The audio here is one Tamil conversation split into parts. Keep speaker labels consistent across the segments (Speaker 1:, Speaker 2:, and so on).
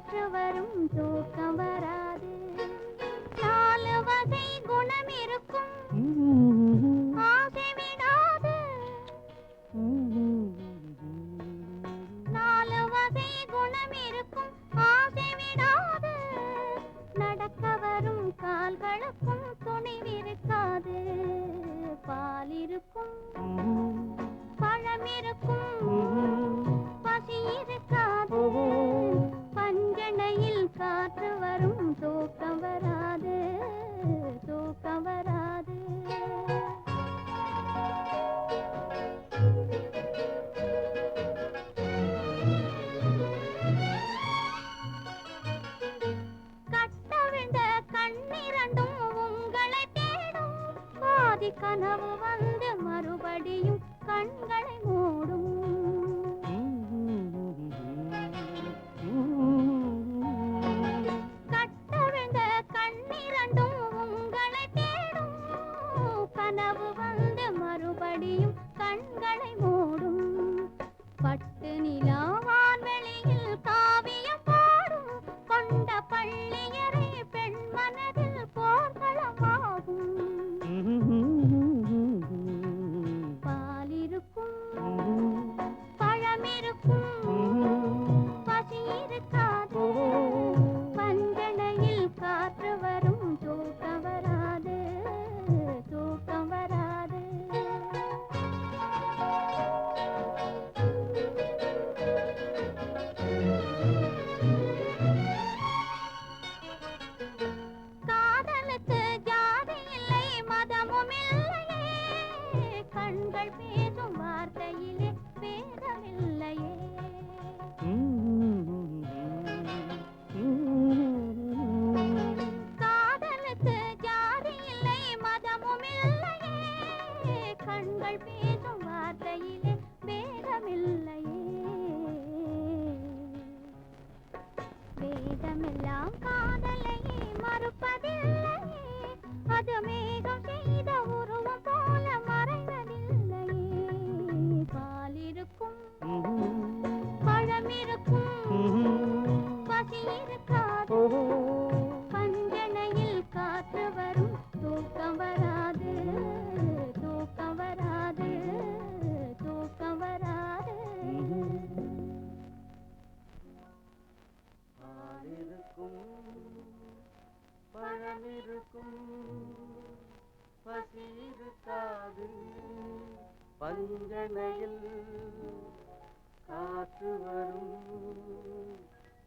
Speaker 1: காற்று வரும் தூக்கம் வராது. நாலு வகை குணம் இருக்கும் ஆசை விடாது. நாலு வகை குணம் இருக்கும் ஆசை விடாது. நடக்க வரும் கால்களுக்கும் துணிவிருக்காது. பால் இருக்கும் பழம் இருக்கும் பசி இருக்காது. பஞ்சனையில் காற்று வரும் தூக்கம் வராது. தூக்கம் வராது. கட்டவிழ்ந்த கண்ணிரண்டும் உங்களை தேடும். பாதி கனவு வந்து மறுபடியும் கண்களை மூடும். கட்டவிழ்ந்த கண்ணிரண்டும் உங்களை தேடும். கனவு வந்து மறுபடியும் கண்களை மூடும். பட்டு நிலா வான்வெளியில் காவியம் பாடும். கொண்ட பள்ளியறை பெண் மனதில் போர்களமாகும். பால் இருக்கும் பழம் இருக்கும் பசி இருக்காது. பஞ்சனையில் காற்று வரும் தூக்கம் வராது. தூக்கம் வராது. காதலுக்கு ஜாதி இல்லை மதமும் இல்லையே. கண்கள் பேசும் வார்த்தையிலே பேதமில்லையே. காதலுக்கு ஜாதி இல்லை மதமும் இல்லையே. கண்கள் பேசும் வார்த்தையிலே பேதமில்லையே. வேதமெல்லாம் காதலையே மறுப்பதில்லையே. அது மேகம் செய்த உருவம் போல மறைவதில்லையே. பால் இருக்கும் பழம் இருக்கும் பசி இருக்காது. பஞ்சனையில் காற்று வரும் தூக்கம் வராது. தூக்கம் வராது. தூக்கம் வராது.
Speaker 2: பால் இருக்கும் பழம் இருக்கும் பசி இருக்காது. பஞ்சனையில் காற்று வரும்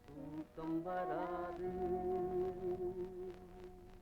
Speaker 2: தூக்கம் வராது.